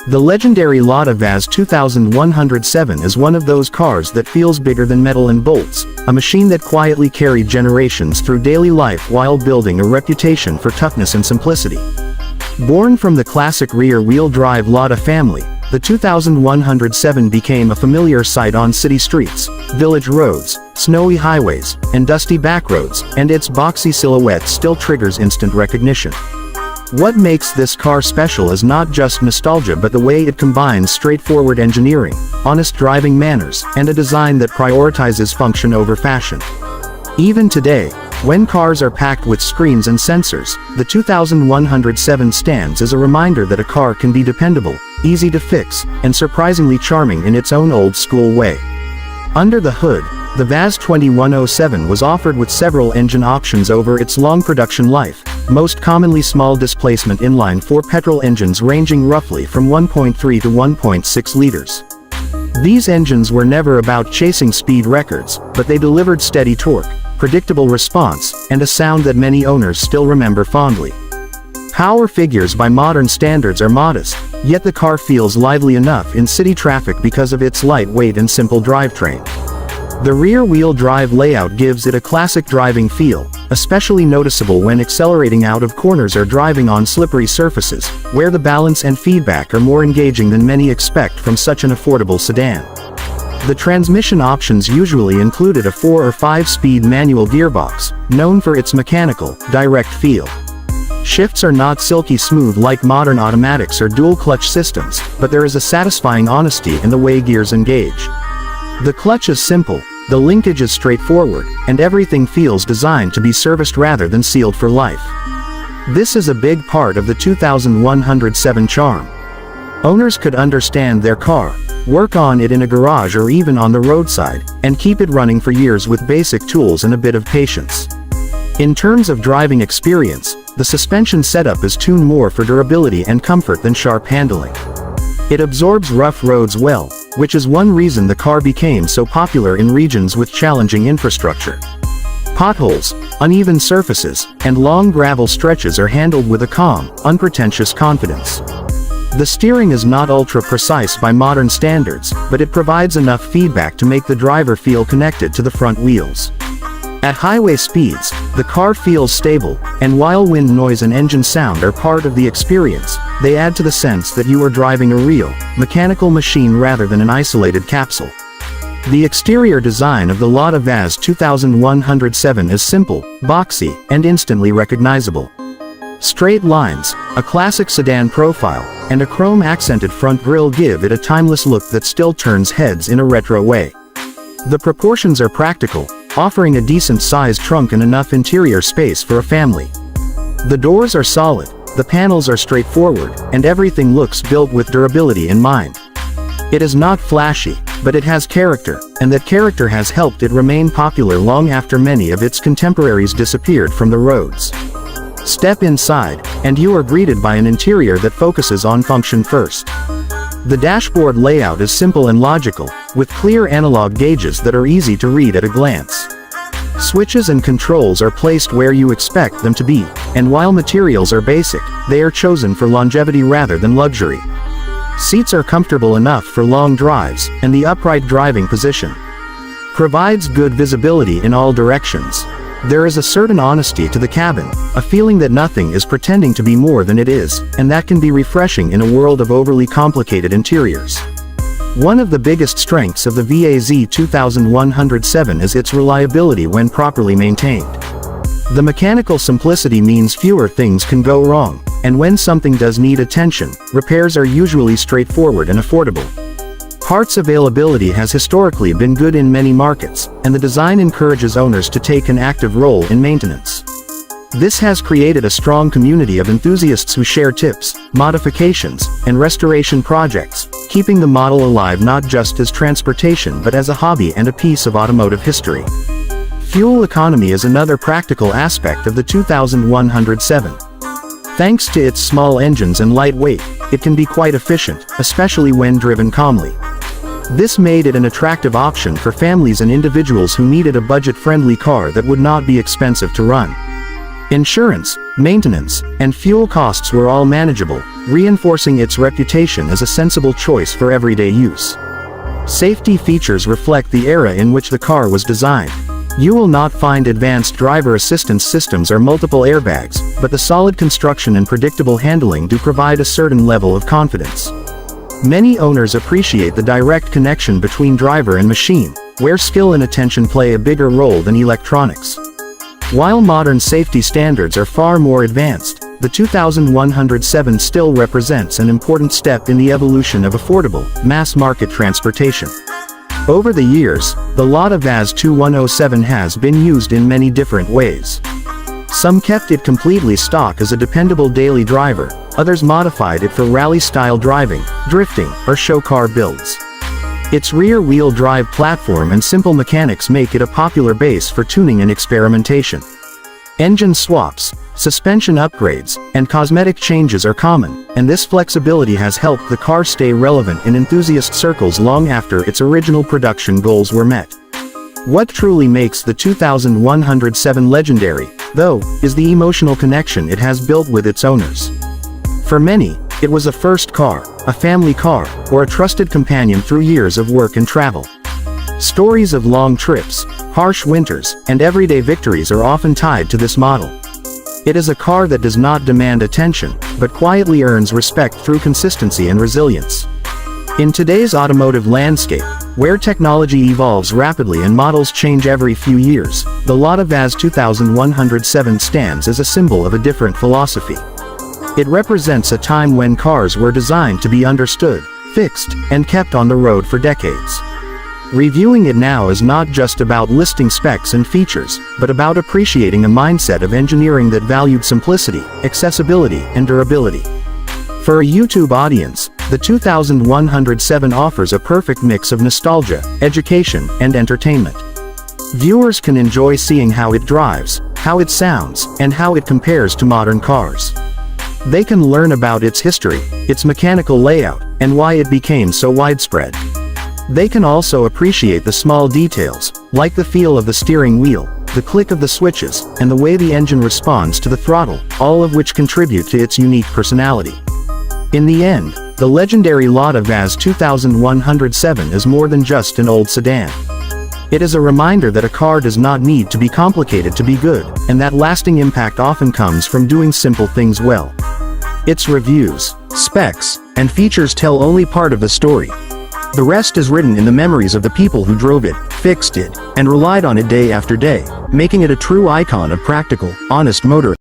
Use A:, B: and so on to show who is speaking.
A: The legendary LADA VAZ-2107 is one of those cars that feels bigger than metal and bolts, a machine that quietly carried generations through daily life while building a reputation for toughness and simplicity. Born from the classic rear-wheel drive LADA family, the 2107 became a familiar sight on city streets, village roads, snowy highways, and dusty backroads, and its boxy silhouette still triggers instant recognition. What makes this car special is not just nostalgia but the way it combines straightforward engineering, honest driving manners, and a design that prioritizes function over fashion. Even today, when cars are packed with screens and sensors, the 2107 stands as a reminder that a car can be dependable, easy to fix, and surprisingly charming in its own old-school way. Under the hood, the VAZ-2107 was offered with several engine options over its long production life, most commonly small displacement inline-4 petrol engines ranging roughly from 1.3 to 1.6 liters. These engines were never about chasing speed records, but they delivered steady torque, predictable response, and a sound that many owners still remember fondly. Power figures by modern standards are modest, yet the car feels lively enough in city traffic because of its lightweight and simple drivetrain. The rear-wheel drive layout gives it a classic driving feel, especially noticeable when accelerating out of corners or driving on slippery surfaces, where the balance and feedback are more engaging than many expect from such an affordable sedan. The transmission options usually included a 4 or 5-speed manual gearbox, known for its mechanical, direct feel. Shifts are not silky smooth like modern automatics or dual-clutch systems, but there is a satisfying honesty in the way gears engage. The clutch is simple, the linkage is straightforward, and everything feels designed to be serviced rather than sealed for life. This is a big part of the 2107 charm. Owners could understand their car, work on it in a garage or even on the roadside, and keep it running for years with basic tools and a bit of patience. In terms of driving experience, the suspension setup is tuned more for durability and comfort than sharp handling. It absorbs rough roads well, which is one reason the car became so popular in regions with challenging infrastructure. Potholes, uneven surfaces, and long gravel stretches are handled with a calm, unpretentious confidence. The steering is not ultra-precise by modern standards, but it provides enough feedback to make the driver feel connected to the front wheels. At highway speeds, the car feels stable, and while wind noise and engine sound are part of the experience, they add to the sense that you are driving a real, mechanical machine rather than an isolated capsule. The exterior design of the LADA VAZ-2107 is simple, boxy, and instantly recognizable. Straight lines, a classic sedan profile, and a chrome-accented front grille give it a timeless look that still turns heads in a retro way. The proportions are practical, offering a decent-sized trunk and enough interior space for a family. The doors are solid, the panels are straightforward, and everything looks built with durability in mind. It is not flashy, but it has character, and that character has helped it remain popular long after many of its contemporaries disappeared from the roads. Step inside, and you are greeted by an interior that focuses on function first. The dashboard layout is simple and logical, with clear analog gauges that are easy to read at a glance. Switches and controls are placed where you expect them to be, and while materials are basic, they are chosen for longevity rather than luxury. Seats are comfortable enough for long drives, and the upright driving position provides good visibility in all directions. There is a certain honesty to the cabin, a feeling that nothing is pretending to be more than it is, and that can be refreshing in a world of overly complicated interiors. One of the biggest strengths of the VAZ-2107 is its reliability when properly maintained. The mechanical simplicity means fewer things can go wrong, and when something does need attention, repairs are usually straightforward and affordable. Parts availability has historically been good in many markets, and the design encourages owners to take an active role in maintenance. This has created a strong community of enthusiasts who share tips, modifications, and restoration projects, keeping the model alive not just as transportation but as a hobby and a piece of automotive history. Fuel economy is another practical aspect of the 2107. Thanks to its small engines and light weight, it can be quite efficient, especially when driven calmly. This made it an attractive option for families and individuals who needed a budget-friendly car that would not be expensive to run. Insurance, maintenance, and fuel costs were all manageable, reinforcing its reputation as a sensible choice for everyday use. Safety features reflect the era in which the car was designed. You will not find advanced driver assistance systems or multiple airbags, but the solid construction and predictable handling do provide a certain level of confidence. Many owners appreciate the direct connection between driver and machine, where skill and attention play a bigger role than electronics. While modern safety standards are far more advanced, the 2107 still represents an important step in the evolution of affordable, mass-market transportation. Over the years, the LADA VAZ-2107 has been used in many different ways. Some kept it completely stock as a dependable daily driver, others modified it for rally-style driving, drifting, or show car builds. Its rear-wheel drive platform and simple mechanics make it a popular base for tuning and experimentation. Engine swaps, suspension upgrades, and cosmetic changes are common, and this flexibility has helped the car stay relevant in enthusiast circles long after its original production goals were met. What truly makes the 2107 legendary, though, is the emotional connection it has built with its owners. For many, it was a first car, a family car, or a trusted companion through years of work and travel. Stories of long trips, harsh winters, and everyday victories are often tied to this model. It is a car that does not demand attention, but quietly earns respect through consistency and resilience. In today's automotive landscape, where technology evolves rapidly and models change every few years, the LADA VAZ-2107 stands as a symbol of a different philosophy. It represents a time when cars were designed to be understood, fixed, and kept on the road for decades. Reviewing it now is not just about listing specs and features, but about appreciating a mindset of engineering that valued simplicity, accessibility, and durability. For a YouTube audience, the 2107 offers a perfect mix of nostalgia, education, and entertainment. Viewers can enjoy seeing how it drives, how it sounds, and how it compares to modern cars. They can learn about its history, its mechanical layout, and why it became so widespread. They can also appreciate the small details, like the feel of the steering wheel, the click of the switches, and the way the engine responds to the throttle, all of which contribute to its unique personality. In the end, the legendary LADA VAZ-2107 is more than just an old sedan. It is a reminder that a car does not need to be complicated to be good, and that lasting impact often comes from doing simple things well. Its reviews, specs, and features tell only part of the story. The rest is written in the memories of the people who drove it, fixed it, and relied on it day after day, making it a true icon of practical, honest motoring.